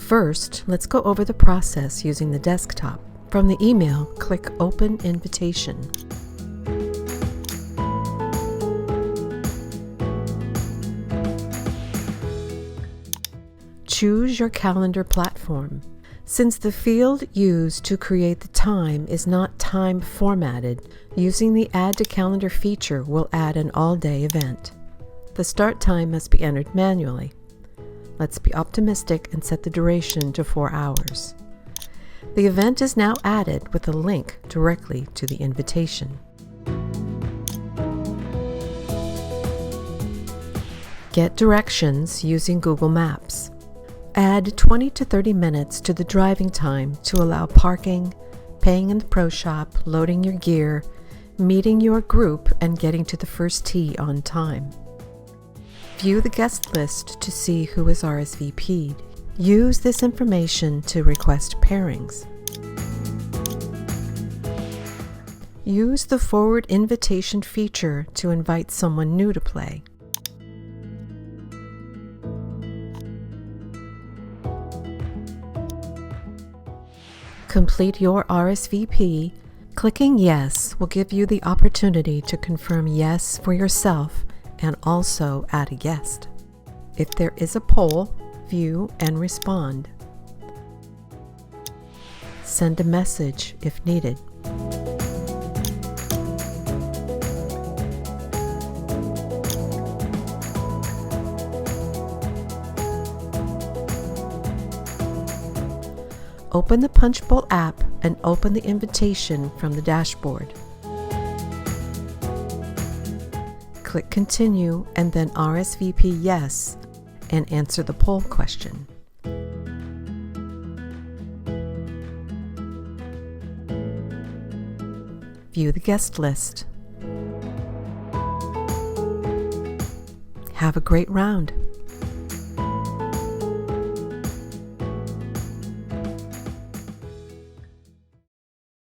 First, let's go over the process using the desktop. From the email, click Open Invitation. Choose your calendar platform. Since the field used to create the time is not time formatted, using the Add to Calendar feature will add an all-day event. The start time must be entered manually. Let's be optimistic and set the duration to 4 hours. The event is now added with a link directly to the invitation. Get directions using Google Maps. Add 20 to 30 minutes to the driving time to allow parking, paying in the pro shop, loading your gear, meeting your group, and getting to the first tee on time. View the guest list to see who is RSVP'd. Use this information to request pairings. Use the forward invitation feature to invite someone new to play. Complete your RSVP. Clicking Yes will give you the opportunity to confirm yes for yourself and also add a guest. If there is a poll, view and respond. Send a message if needed. Open the Punchbowl app and open the invitation from the dashboard. Click Continue and then RSVP Yes and answer the poll question. View the guest list. Have a great round.